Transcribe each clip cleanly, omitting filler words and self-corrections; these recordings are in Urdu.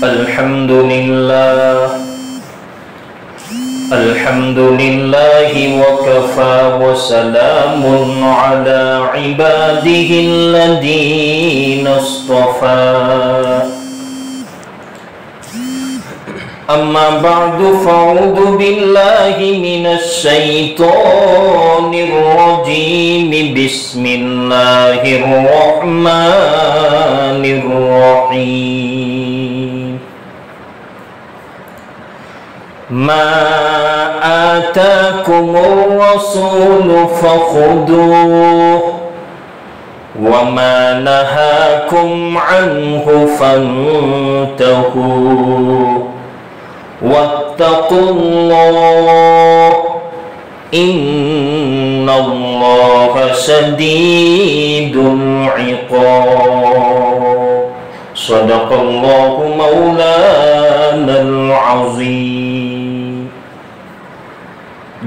الحمد لله وكفى وسلام على عباده الذين اصطفى أما بعد فأعوذ بالله من الشيطان الرجيم بسم الله الرحمن الرحيم ما آتاكم الرسول فخذوه وما نهاكم عنه فانتهوا واتقوا الله إن الله شديد العقاب صدق الله مولانا العظيم.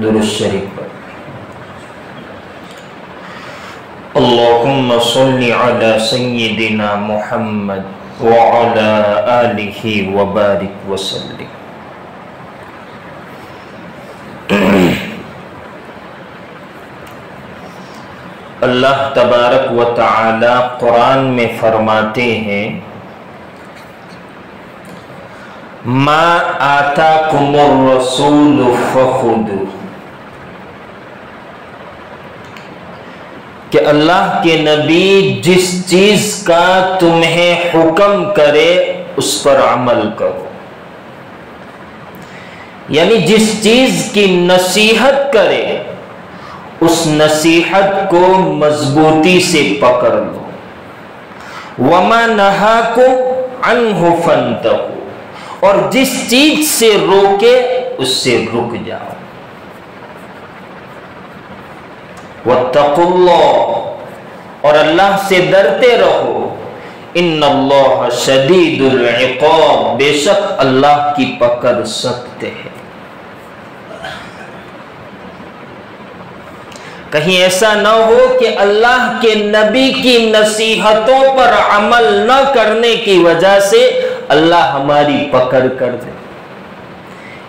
درود شریف اللهم صل على سيدنا محمد وعلى آله وبارك وسلم. اللہ تبارک و تعالی قرآن میں فرماتے ہیں ما آتاکم الرسول فخذوا، کہ اللہ کے نبی جس چیز کا تمہیں حکم کرے اس پر عمل کرو، یعنی جس چیز کی نصیحت کرے اس نصیحت کو مضبوطی سے پکڑ لو. وَمَا نَهَاكُمْ عَنْهُ فَانْتَهُوا، اور جس چیز سے روکے اس سے رک جاؤ. وَاتَّقُوا اللَّهَ، اور اللہ سے ڈرتے رہو. إِنَّ اللَّهَ شَدِيدُ الْعِقَابِ، بے شک اللہ کی پکڑ سخت ہے. کہیں ایسا نہ ہو کہ اللہ کے نبی کی نصیحتوں پر عمل نہ کرنے کی وجہ سے اللہ ہماری پکڑ کر دے.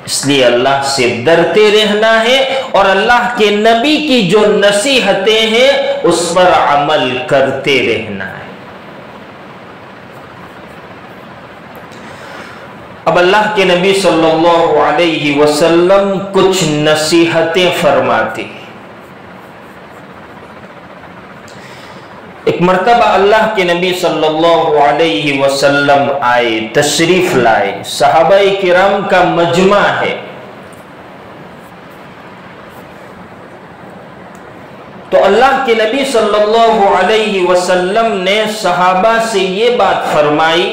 اس لیے اللہ سے ڈرتے رہنا ہے اور اللہ کے نبی کی جو نصیحتیں ہیں اس پر عمل کرتے رہنا ہے. اب اللہ کے نبی صلی اللہ علیہ وسلم کچھ نصیحتیں فرماتے ہیں. ایک مرتبہ اللہ کے نبی صلی اللہ علیہ وسلم آئے، تشریف لائے، صحابہ کرام کا مجمع ہے. تو اللہ کے نبی صلی اللہ علیہ وسلم نے صحابہ سے یہ بات فرمائی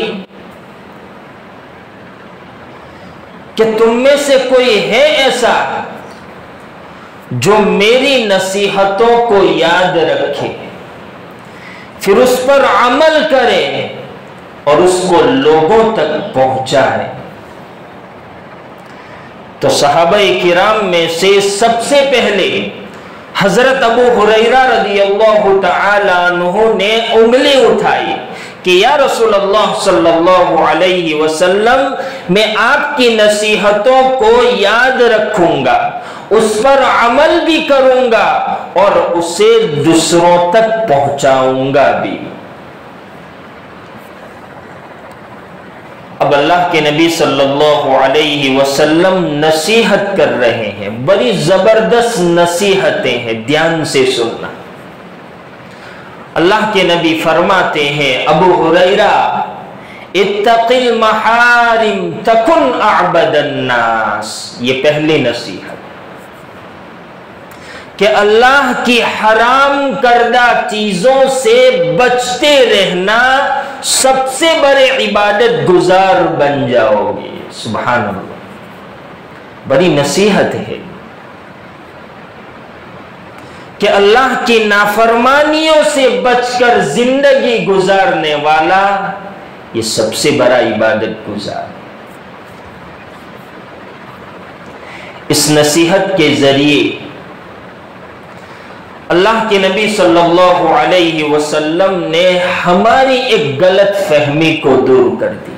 کہ تم میں سے کوئی ہے ایسا جو میری نصیحتوں کو یاد رکھے، پھر اس پر عمل کرے اور اس کو لوگوں تک پہنچائے. تو صحابہ کرام میں سے سب سے پہلے حضرت ابو ہریرہ رضی اللہ تعالی عنہ نے انگلی اٹھائی کہ یا رسول اللہ صلی اللہ علیہ وسلم، میں آپ کی نصیحتوں کو یاد رکھوں گا، اس پر عمل بھی کروں گا اور اسے دوسروں تک پہنچاؤں گا بھی. اب اللہ کے نبی صلی اللہ علیہ وسلم نصیحت کر رہے ہیں، بڑی زبردست نصیحتیں ہیں، دھیان سے سننا. اللہ کے نبی فرماتے ہیں ابو ہریرہ اتق المحارم تکن اعبد الناس، یہ پہلی نصیحت کہ اللہ کی حرام کردہ چیزوں سے بچتے رہنا، سب سے بڑے عبادت گزار بن جاؤ گے. سبحان اللہ، بڑی نصیحت ہے کہ اللہ کی نافرمانیوں سے بچ کر زندگی گزارنے والا یہ سب سے بڑا عبادت گزار. اس نصیحت کے ذریعے اللہ کے نبی صلی اللہ علیہ وسلم نے ہماری ایک غلط فہمی کو دور کر دی.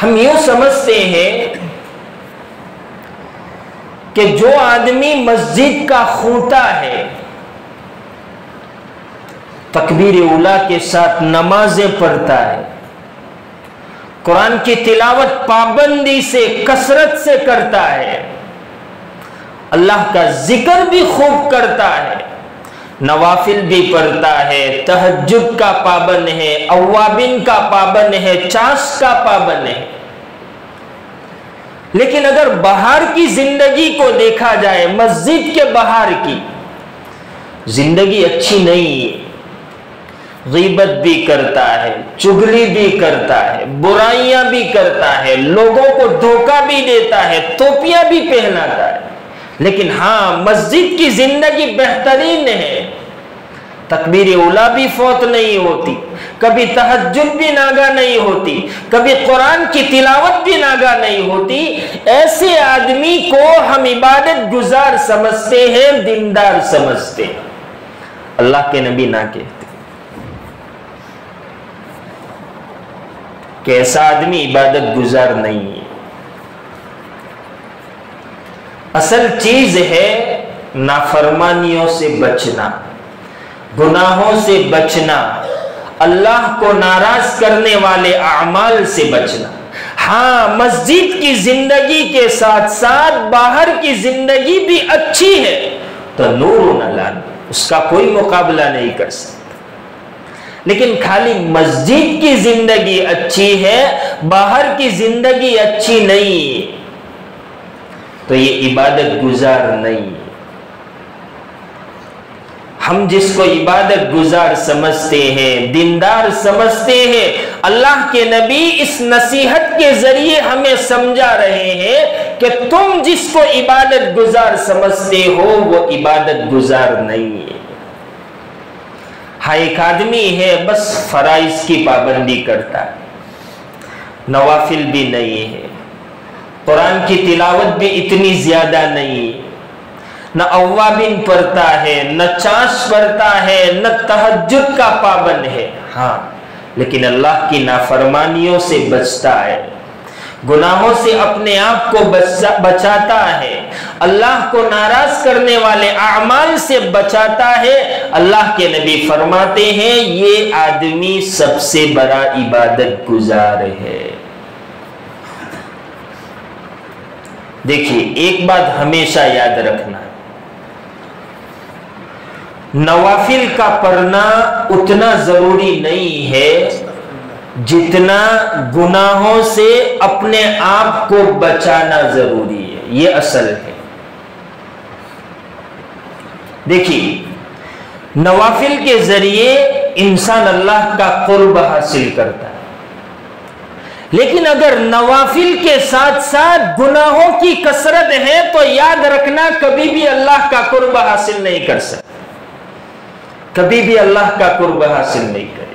ہم یوں سمجھتے ہیں کہ جو آدمی مسجد کا خوٹا ہے، تکبیر اولیٰ کے ساتھ نمازیں پڑھتا ہے، قرآن کی تلاوت پابندی سے کثرت سے کرتا ہے، اللہ کا ذکر بھی خوب کرتا ہے، نوافل بھی پڑھتا ہے، تہجد کا پابند ہے، اوابین کا پابند ہے، چاش کا پابند ہے، لیکن اگر باہر کی زندگی کو دیکھا جائے، مسجد کے باہر کی زندگی اچھی نہیں ہے، غیبت بھی کرتا ہے، چغلی بھی کرتا ہے، برائیاں بھی کرتا ہے، لوگوں کو دھوکہ بھی دیتا ہے، ٹوپیاں بھی پہناتا ہے، لیکن ہاں مسجد کی زندگی بہترین ہے، تکبیر اولیٰ بھی فوت نہیں ہوتی، کبھی تہجد بھی ناگا نہیں ہوتی، کبھی قرآن کی تلاوت بھی ناگا نہیں ہوتی، ایسے آدمی کو ہم عبادت گزار سمجھتے ہیں، دیندار سمجھتے ہیں۔ اللہ کے نبی نہ کہتے کہ ایسا آدمی عبادت گزار نہیں ہے۔ اصل چیز ہے نافرمانیوں سے بچنا، گناہوں سے بچنا، اللہ کو ناراض کرنے والے اعمال سے بچنا۔ ہاں مسجد کی زندگی کے ساتھ ساتھ باہر کی زندگی بھی اچھی ہے تو نور علی نور، اس کا کوئی مقابلہ نہیں کر سکتا، لیکن خالی مسجد کی زندگی اچھی ہے، باہر کی زندگی اچھی نہیں تو یہ عبادت گزار نہیں۔ ہم جس کو عبادت گزار سمجھتے ہیں، دیندار سمجھتے ہیں، اللہ کے نبی اس نصیحت کے ذریعے ہمیں سمجھا رہے ہیں کہ تم جس کو عبادت گزار سمجھتے ہو وہ عبادت گزار نہیں ہے۔ ہاں ایک آدمی ہے بس فرائض کی پابندی کرتا ہے، نوافل بھی نہیں ہے، قرآن کی تلاوت بھی اتنی زیادہ نہیں، نہ اوابین پڑھتا ہے، نہ چاش پڑھتا ہے، نہ تہجد کا پابند ہے، ہاں لیکن اللہ کی نافرمانیوں سے بچتا ہے، گناہوں سے اپنے آپ کو بچاتا ہے، اللہ کو ناراض کرنے والے اعمال سے بچاتا ہے۔ اللہ کے نبی فرماتے ہیں یہ آدمی سب سے بڑا عبادت گزار ہے۔ دیکھیے ایک بات ہمیشہ یاد رکھنا، نوافل کا پڑھنا اتنا ضروری نہیں ہے جتنا گناہوں سے اپنے آپ کو بچانا ضروری ہے، یہ اصل ہے۔ دیکھیے نوافل کے ذریعے انسان اللہ کا قرب حاصل کرتا ہے، لیکن اگر نوافل کے ساتھ ساتھ گناہوں کی کثرت ہے تو یاد رکھنا کبھی بھی اللہ کا قرب حاصل نہیں کر سکتا، کبھی بھی اللہ کا قرب حاصل نہیں کرے۔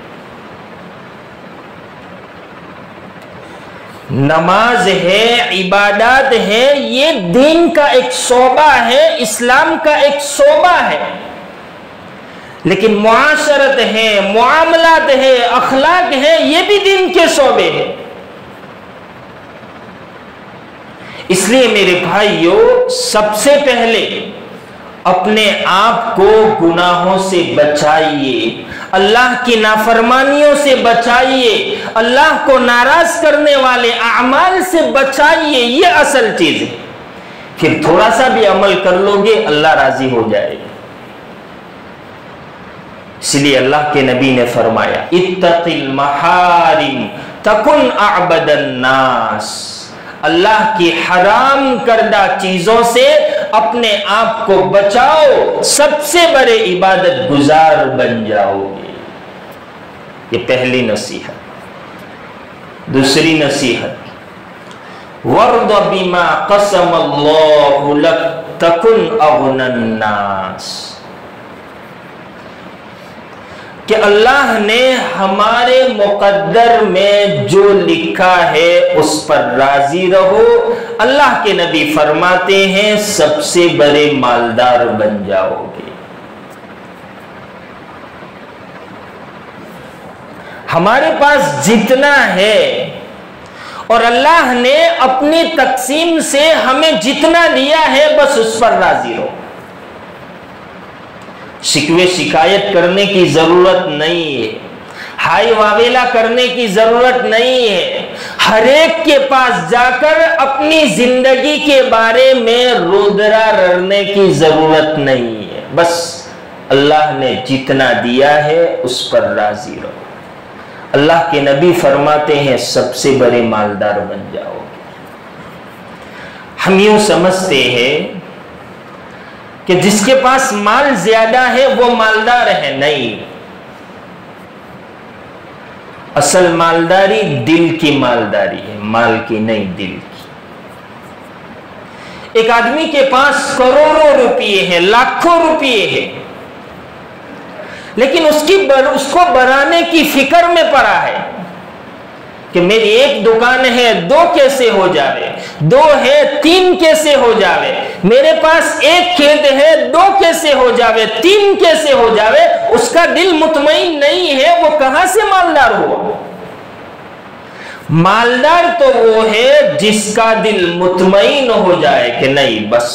نماز ہے، عبادات ہے، یہ دین کا ایک شعبہ ہے، اسلام کا ایک شعبہ ہے، لیکن معاشرت ہے، معاملات ہے، اخلاق ہے، یہ بھی دین کے شعبے ہیں۔ اس لیے میرے بھائیوں سب سے پہلے اپنے آپ کو گناہوں سے بچائیے، اللہ کی نافرمانیوں سے بچائیے، اللہ کو ناراض کرنے والے اعمال سے بچائیے، یہ اصل چیز ہے۔ پھر تھوڑا سا بھی عمل کر لو گے اللہ راضی ہو جائے گا۔ اس لیے اللہ کے نبی نے فرمایا اتق المحارم تکن اعبد الناس، اللہ کی حرام کردہ چیزوں سے اپنے آپ کو بچاؤ، سب سے بڑے عبادت گزار بن جاؤ گے۔ یہ پہلی نصیحت۔ دوسری نصیحت وَرْضَ بِمَا قَسَمَ اللَّهُ لَكَ تَكُنْ أَغْنَى النَّاسِ، کہ اللہ نے ہمارے مقدر میں جو لکھا ہے اس پر راضی رہو۔ اللہ کے نبی فرماتے ہیں سب سے بڑے مالدار بن جاؤ گے۔ ہمارے پاس جتنا ہے اور اللہ نے اپنی تقسیم سے ہمیں جتنا دیا ہے بس اس پر راضی رہو. شکوے شکایت کرنے کی ضرورت نہیں ہے، ہائی واویلا کرنے کی ضرورت نہیں ہے. ہر ایک کے پاس جا کر اپنی زندگی کے بارے میں رودرا رڑنے کی ضرورت نہیں ہے. بس اللہ نے جتنا دیا ہے اس پر راضی رہو. اللہ کے نبی فرماتے ہیں سب سے بڑے مالدار بن جاؤ. ہم یوں سمجھتے ہیں کہ جس کے پاس مال زیادہ ہے وہ مالدار ہے. نہیں، اصل مالداری دل کی مالداری ہے، مال کی نہیں، دل کی. ایک آدمی کے پاس کروڑوں روپیے ہیں، لاکھوں روپیے ہیں، لیکن اس کو بڑھانے کی فکر میں پڑا ہے کہ میری ایک دکان ہے 2 کیسے ہو جاوے، 2 ہے 3 کیسے ہو جاوے، میرے پاس ایک کھیت ہے 2 کیسے ہو جاوے، 3 کیسے ہو جاوے. اس کا دل مطمئن نہیں ہے، وہ کہاں سے مالدار ہوا؟ مالدار تو وہ ہے جس کا دل مطمئن ہو جائے کہ نہیں، بس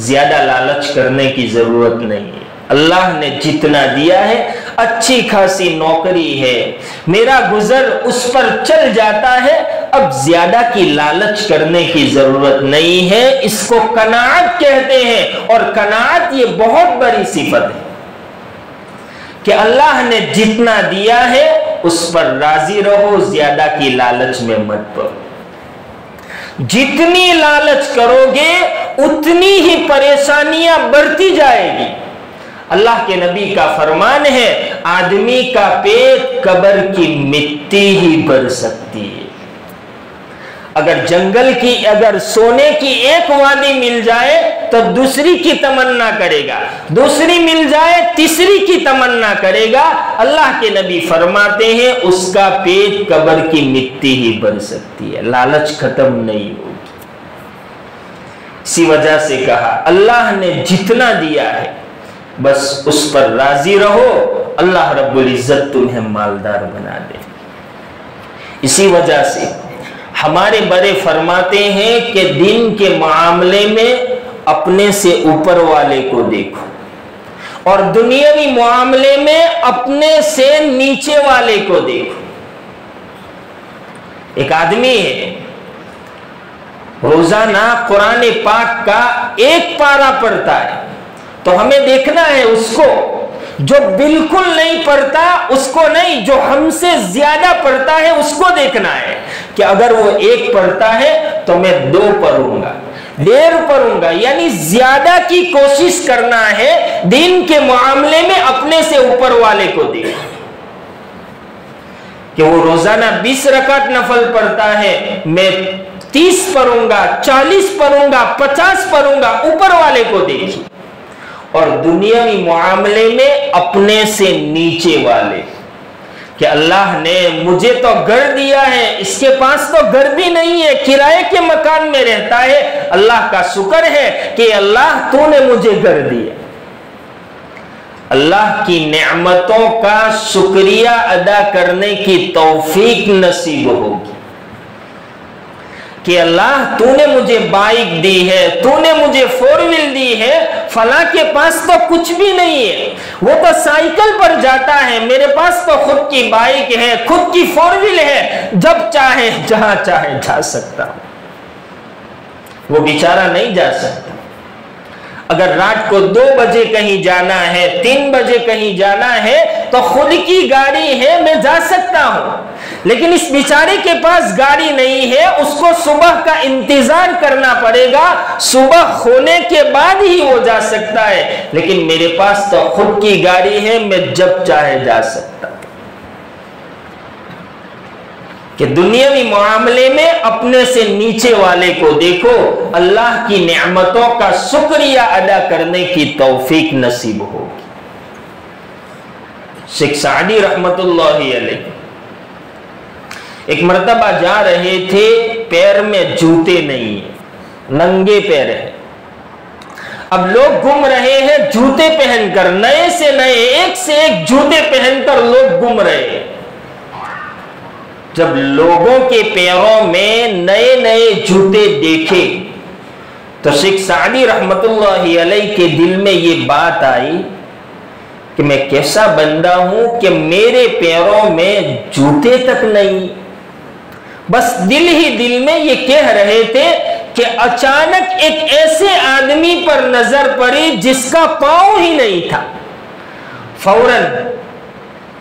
زیادہ لالچ کرنے کی ضرورت نہیں ہے. اللہ نے جتنا دیا ہے، اچھی خاصی نوکری ہے، میرا گزر اس پر چل جاتا ہے، اب زیادہ کی لالچ کرنے کی ضرورت نہیں ہے. اس کو قناعت کہتے ہیں، اور قناعت یہ بہت بڑی صفت ہے کہ اللہ نے جتنا دیا ہے اس پر راضی رہو، زیادہ کی لالچ میں مت پڑو. جتنی لالچ کرو گے اتنی ہی پریشانیاں بڑھتی جائے گی. اللہ کے نبی کا فرمان ہے آدمی کا پیٹ قبر کی مٹی ہی بھر سکتی ہے. اگر سونے کی ایک وادی مل جائے تو دوسری کی تمنا کرے گا، دوسری مل جائے تیسری کی تمنا کرے گا. اللہ کے نبی فرماتے ہیں اس کا پیٹ قبر کی مٹی ہی بھر سکتی ہے، لالچ ختم نہیں ہوگی. اسی وجہ سے کہا اللہ نے جتنا دیا ہے بس اس پر راضی رہو، اللہ رب العزت تمہیں مالدار بنا دے. اسی وجہ سے ہمارے بڑے فرماتے ہیں کہ دین کے معاملے میں اپنے سے اوپر والے کو دیکھو، اور دنیاوی معاملے میں اپنے سے نیچے والے کو دیکھو. ایک آدمی ہے روزانہ قرآن پاک کا 1 پارہ پڑھتا ہے، تو ہمیں دیکھنا ہے اس کو. جو بالکل نہیں پڑھتا اس کو نہیں، جو ہم سے زیادہ پڑھتا ہے اس کو دیکھنا ہے کہ اگر وہ 1 پڑھتا ہے تو میں 2 پڑھوں گا، 1.5 پڑھوں گا. یعنی زیادہ کی کوشش کرنا ہے. دین کے معاملے میں اپنے سے اوپر والے کو دیکھو کہ وہ روزانہ 20 رکعت نفل پڑھتا ہے، میں 30 پڑھوں گا، 40 پڑھوں گا، 50 پڑھوں گا. اوپر والے کو دیکھیے. اور دنیاوی معاملے میں اپنے سے نیچے والے کہ اللہ نے مجھے تو گھر دیا ہے، اس کے پاس تو گھر بھی نہیں ہے، کرائے کے مکان میں رہتا ہے. اللہ کا شکر ہے کہ اللہ تو نے مجھے گھر دیا. اللہ کی نعمتوں کا شکریہ ادا کرنے کی توفیق نصیب ہوگی کہ اللہ تو نے مجھے بائک دی ہے، تو نے مجھے 4 ویل دی ہے. فلاں کے پاس تو کچھ بھی نہیں ہے، وہ تو سائیکل پر جاتا ہے، میرے پاس تو خود کی بائک ہے، خود کی 4 ویل ہے، جب چاہے جہاں چاہے جا سکتا ہوں. وہ بیچارہ نہیں جا سکتا. اگر رات کو 2 بجے کہیں جانا ہے، 3 بجے کہیں جانا ہے تو خود کی گاڑی ہے، میں جا سکتا ہوں. لیکن اس بیچارے کے پاس گاڑی نہیں ہے، اس کو صبح کا انتظار کرنا پڑے گا، صبح ہونے کے بعد ہی وہ جا سکتا ہے. لیکن میرے پاس تو خود کی گاڑی ہے، میں جب چاہے جا سکتا ہوں. کہ دنیاوی معاملے میں اپنے سے نیچے والے کو دیکھو، اللہ کی نعمتوں کا شکریہ ادا کرنے کی توفیق نصیب ہوگی. شیخ سعدی رحمت اللہ علیہ ایک مرتبہ جا رہے تھے، پیر میں جوتے نہیں ہیں، ننگے پیر ہیں. اب لوگ گھوم رہے ہیں جوتے پہن کر، نئے سے نئے، ایک سے ایک جوتے پہن کر لوگ گھوم رہے ہیں. جب لوگوں کے پیروں میں نئے نئے جوتے دیکھے تو شیخ سعدی رحمت اللہ علیہ کے دل میں یہ بات آئی کہ میں کیسا بندہ ہوں کہ میرے پیروں میں جوتے تک نہیں. بس دل ہی دل میں یہ کہہ رہے تھے کہ اچانک ایک ایسے آدمی پر نظر پڑی جس کا پاؤں ہی نہیں تھا. فوراً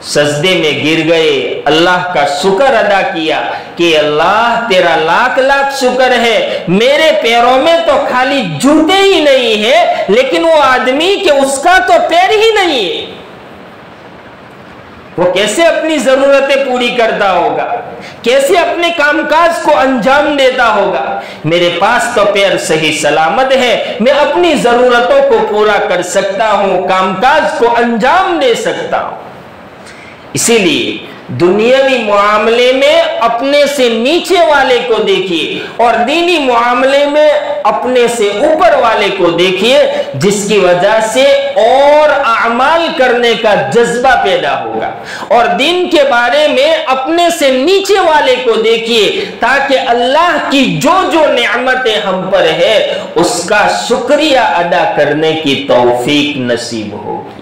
سجدے میں گر گئے, اللہ کا شکر ادا کیا کہ اللہ تیرا لاکھ لاکھ شکر ہے, میرے پیروں میں تو خالی جوتے ہی نہیں ہے لیکن وہ آدمی کہ اس کا تو پیر ہی نہیں ہے, وہ کیسے اپنی ضرورتیں پوری کرتا ہوگا, کیسے اپنے کام کاج کو انجام دیتا ہوگا. میرے پاس تو پیر صحیح سلامت ہے, میں اپنی ضرورتوں کو پورا کر سکتا ہوں, کام کاج کو انجام دے سکتا ہوں. اسی لیے دنیاوی معاملے میں اپنے سے نیچے والے کو دیکھیے اور دینی معاملے میں اپنے سے اوپر والے کو دیکھیے, جس کی وجہ سے اور اعمال کرنے کا جذبہ پیدا ہوگا. اور دین کے بارے میں اپنے سے نیچے والے کو دیکھیے تاکہ اللہ کی جو جو نعمتیں ہم پر ہے اس کا شکریہ ادا کرنے کی توفیق نصیب ہوگی.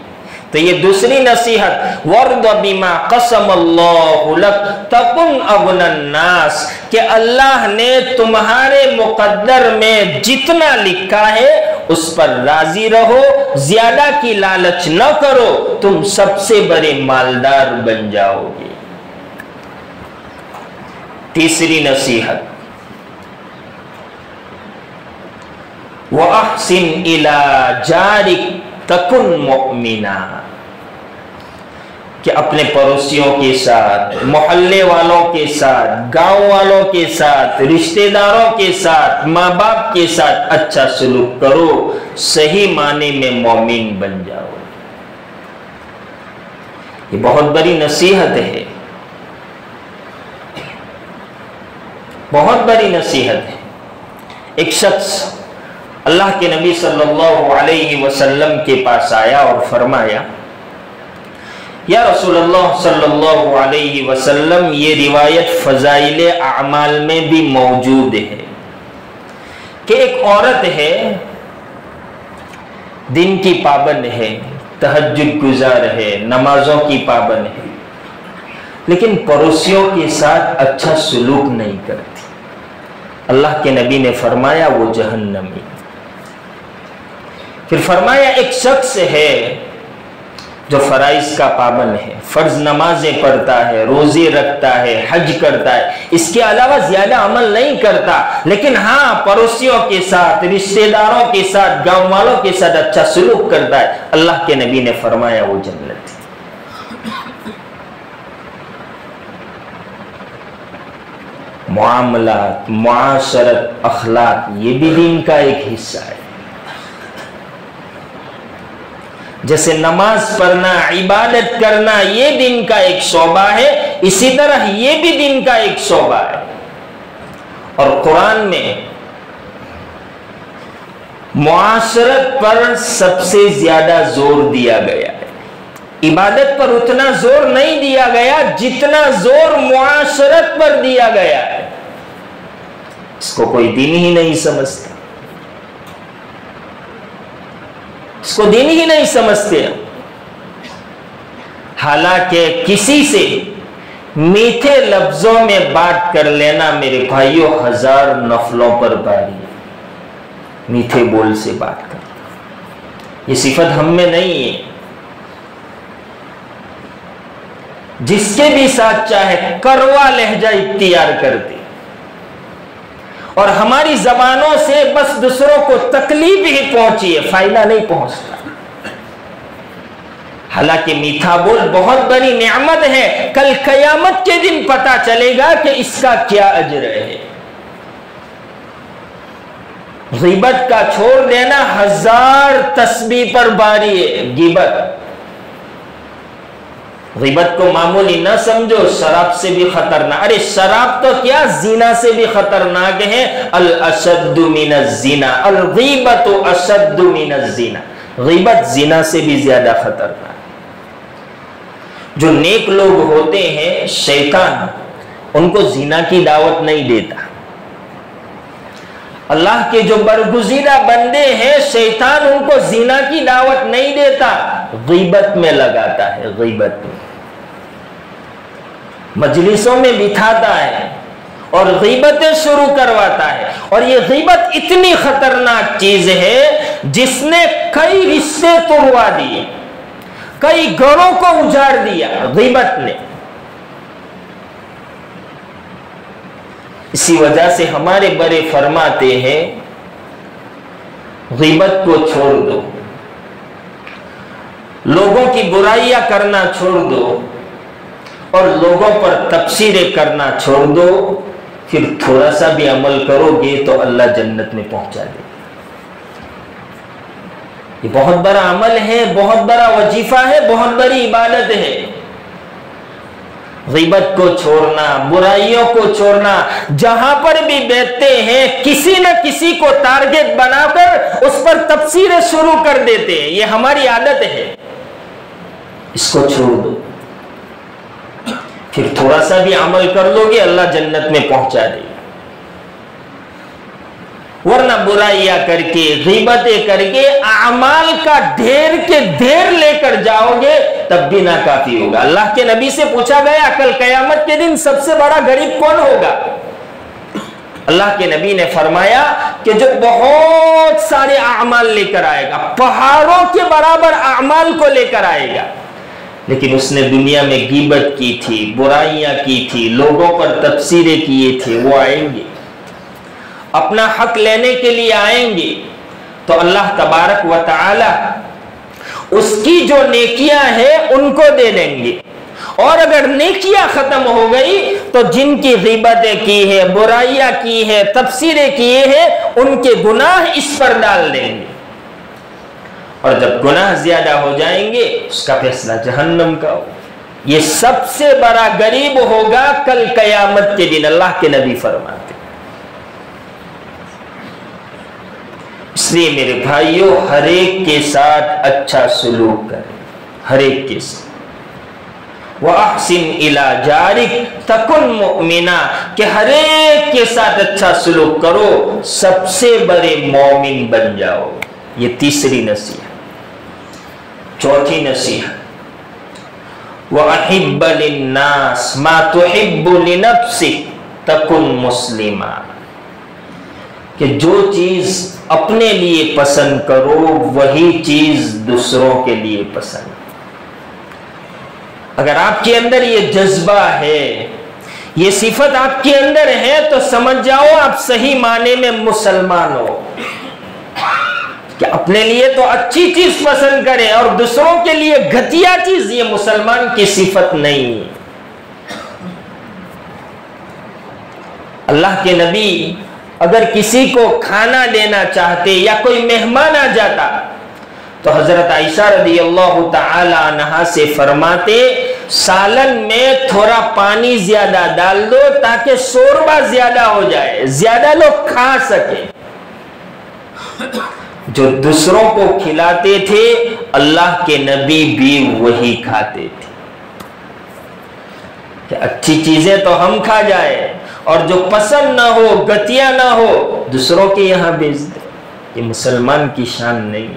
تو یہ دوسری نصیحت, وَرْضَ بِمَا قَسَمَ اللَّهُ لَكَ تَكُنْ أَغْنَى النَّاسِ, کہ اللہ نے تمہارے مقدر میں جتنا لکھا ہے اس پر راضی رہو, زیادہ کی لالچ نہ کرو, تم سب سے بڑے مالدار بن جاؤ گے. تیسری نصیحت, وَأَحْسِنْ إِلَى جَارِكَ تکن مؤمنا, کہ اپنے پڑوسیوں کے ساتھ, محلے والوں کے ساتھ, گاؤں والوں کے ساتھ, رشتہ داروں کے ساتھ, ماں باپ کے ساتھ اچھا سلوک کرو, صحیح معنی میں مومن بن جاؤ. یہ بہت بڑی نصیحت ہے, بہت بڑی نصیحت ہے. ایک شخص اللہ کے نبی صلی اللہ علیہ وسلم کے پاس آیا اور فرمایا, یا رسول اللہ صلی اللہ علیہ وسلم, یہ روایت فضائل اعمال میں بھی موجود ہے کہ ایک عورت ہے, دن کی پابند ہے, تہجد گزار ہے, نمازوں کی پابند ہے, لیکن پڑوسیوں کے ساتھ اچھا سلوک نہیں کرتی. اللہ کے نبی نے فرمایا وہ جہنمی. پھر فرمایا ایک شخص ہے جو فرائض کا پابند ہے, فرض نمازیں پڑھتا ہے, روزے رکھتا ہے, حج کرتا ہے, اس کے علاوہ زیادہ عمل نہیں کرتا, لیکن ہاں پڑوسیوں کے ساتھ, رشتہ داروں کے ساتھ, گاؤں والوں کے ساتھ اچھا سلوک کرتا ہے. اللہ کے نبی نے فرمایا وہ جنت. معاملات, معاشرت, اخلاق, یہ بھی دین کا ایک حصہ ہے. جیسے نماز پڑھنا, عبادت کرنا یہ دین کا ایک شعبہ ہے, اسی طرح یہ بھی دین کا ایک شعبہ ہے. اور قرآن میں معاشرت پر سب سے زیادہ زور دیا گیا ہے, عبادت پر اتنا زور نہیں دیا گیا جتنا زور معاشرت پر دیا گیا ہے. اس کو کوئی دین ہی نہیں سمجھتا, اس کو دین ہی نہیں سمجھتے. حالانکہ کسی سے میٹھے لفظوں میں بات کر لینا میرے بھائیوں 1000 نفلوں پر باری ہے. میٹھے بول سے بات کرنا, یہ صفت ہم میں نہیں ہے. جس کے بھی ساتھ چاہے کروا لہجہ اختیار کرتے, اور ہماری زبانوں سے بس دوسروں کو تکلیف ہی پہنچی ہے, فائدہ نہیں پہنچتا. حالانکہ میٹھا بول بہت بڑی نعمت ہے, کل قیامت کے دن پتا چلے گا کہ اس کا کیا اجر ہے. غیبت کا چھوڑ دینا 1000 تسبیح پر باری ہے. غیبت کو معمولی نہ سمجھو, شراب سے بھی خطرناک. ارے شراب تو کیا, زنا سے بھی خطرناک ہے. الاشد من الزنا, الغیبت اشد من الزنا, غیبت زنا سے بھی زیادہ خطرناک. جو نیک لوگ ہوتے ہیں, شیطان ان کو زنا کی دعوت نہیں دیتا. اللہ کے جو برگزیدہ بندے ہیں شیطان ان کو زنا کی دعوت نہیں دیتا، غیبت میں لگاتا ہے، غیبت میں مجلسوں میں بٹھاتا ہے اور غیبتیں شروع کرواتا ہے. اور یہ غیبت اتنی خطرناک چیز ہے جس نے کئی رشتے توڑوا دیے، کئی گھروں کو اجاڑ دیا غیبت نے. اسی وجہ سے ہمارے بڑے فرماتے ہیں غیبت کو چھوڑ دو، لوگوں کی برائیاں کرنا چھوڑ دو اور لوگوں پر تبصرے کرنا چھوڑ دو، پھر تھوڑا سا بھی عمل کرو گے تو اللہ جنت میں پہنچا دے. یہ بہت بڑا عمل ہے، بہت بڑا وظیفہ ہے، بہت بڑی عبادت ہے. غیبت کو چھوڑنا، برائیوں کو چھوڑنا. جہاں پر بھی بیٹھتے ہیں کسی نہ کسی کو ٹارگٹ بنا کر اس پر تبصرے شروع کر دیتے ہیں، یہ ہماری عادت ہے. اس کو چھوڑ دو، پھر تھوڑا سا بھی عمل کر لو گے اللہ جنت میں پہنچا دے. ورنہ برائیاں کر کے، غیبتیں کر کے اعمال کا ڈھیر کے ڈھیر لے کر جاؤ گے تب بھی ناکافی ہوگا. اللہ کے نبی سے پوچھا گیا کل قیامت کے دن سب سے بڑا غریب کون ہوگا؟ اللہ کے نبی نے فرمایا کہ جو بہت سارے اعمال لے کر آئے گا، پہاڑوں کے برابر اعمال کو لے کر آئے گا، لیکن اس نے دنیا میں غیبت کی تھی، برائیاں کی تھی، لوگوں پر تبصرے کیے تھے، وہ آئیں گے اپنا حق لینے کے لیے آئیں گے تو اللہ تبارک و تعالی اس کی جو نیکیاں ہیں ان کو دے دیں گے. اور اگر نیکیاں ختم ہو گئی تو جن کی غیبتیں کی ہے، برائیاں کی ہے، تبصرے کیے ہیں، ان کے گناہ اس پر ڈال دیں گے. اور جب گناہ زیادہ ہو جائیں گے اس کا فیصلہ جہنم کا ہو. یہ سب سے بڑا غریب ہوگا کل قیامت کے دن، اللہ کے نبی فرماتے. اس لیے میرے بھائیوں ہر ایک کے ساتھ اچھا سلوک کریں، ہر ایک کے ساتھ. وَأَحْسِنْ إِلَى جَارِكَ تَكُنْ مُؤْمِنًا، کہ ہر ایک کے ساتھ اچھا سلوک کرو، سب سے بڑے مومن بن جاؤ. یہ تیسری نصیحت. چوتھی نصیحت وَأَحِبَّ لِلنَّاسِ مَا تُحِبُّ لِنَفْسِكَ تَكُنْ مُسْلِمًا، کہ جو چیز اپنے لیے پسند کرو وہی چیز دوسروں کے لیے پسند. اگر آپ کے اندر یہ جذبہ ہے، یہ صفت آپ کے اندر ہے تو سمجھ جاؤ آپ صحیح معنی میں مسلمان ہو، کہ اپنے لیے تو اچھی چیز پسند کریں اور دوسروں کے لیے گھٹیا چیز. یہ مسلمان کی صفت نہیں. اللہ کے نبی اگر کسی کو کھانا دینا چاہتے یا کوئی مہمان آ جاتا تو حضرت عائشہ رضی اللہ تعالی عنہا سے فرماتے سالن میں تھوڑا پانی زیادہ ڈال دو تاکہ شوربہ زیادہ ہو جائے، زیادہ لوگ کھا سکیں. جو دوسروں کو کھلاتے تھے اللہ کے نبی بھی وہی کھاتے تھے، کہ اچھی چیزیں تو ہم کھا جائے اور جو پسند نہ ہو، گتیا نہ ہو، دوسروں کے یہاں بیچ دے. یہ مسلمان کی شان نہیں.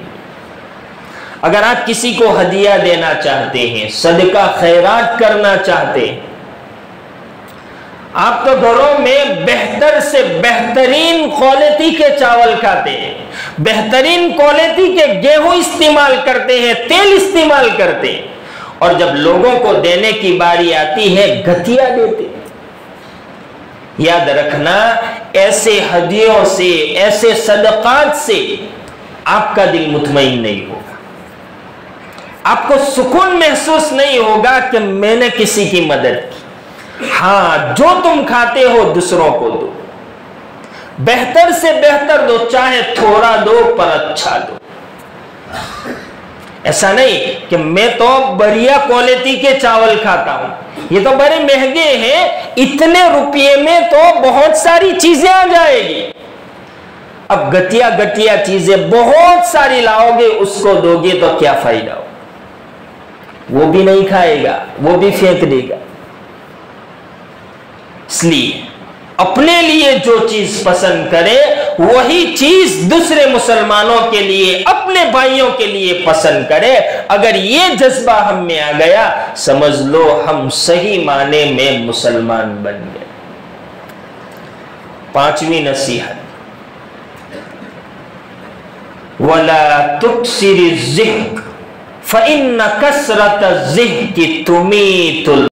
اگر آپ کسی کو ہدیہ دینا چاہتے ہیں، صدقہ خیرات کرنا چاہتے ہیں، آپ تو گھروں میں بہتر سے بہترین کوالٹی کے چاول کھاتے ہیں، بہترین کوالٹی کے گیہوں استعمال کرتے ہیں، تیل استعمال کرتے ہیں، اور جب لوگوں کو دینے کی باری آتی ہے گھٹیا دیتے. یاد رکھنا ایسے ہدیوں سے، ایسے صدقات سے آپ کا دل مطمئن نہیں ہوگا، آپ کو سکون محسوس نہیں ہوگا کہ میں نے کسی کی مدد کی. ہاں جو تم کھاتے ہو دوسروں کو دو، بہتر سے بہتر دو، چاہے تھوڑا دو پر اچھا دو. ایسا نہیں کہ میں تو بڑھیا کوالٹی کے چاول کھاتا ہوں، یہ تو بڑے مہنگے ہیں، اتنے روپے میں تو بہت ساری چیزیں آ جائے گی. اب گٹیا گٹیا چیزیں بہت ساری لاؤ گے، اس کو دو گے تو کیا فائدہ ہو؟ وہ بھی نہیں کھائے گا، وہ بھی پھینک دے گا. اس لیے اپنے لیے جو چیز پسند کرے وہی چیز دوسرے مسلمانوں کے لیے، اپنے بھائیوں کے لیے پسند کرے۔ اگر یہ جذبہ ہم میں آ گیا، سمجھ لو ہم صحیح معنی میں مسلمان بن گئے۔ پانچویں نصیحت، وَلَا تُكْسِرِ الزِّحْكَ فَإِنَّ كَسْرَةَ الزِّحْكِ تُمِيتُ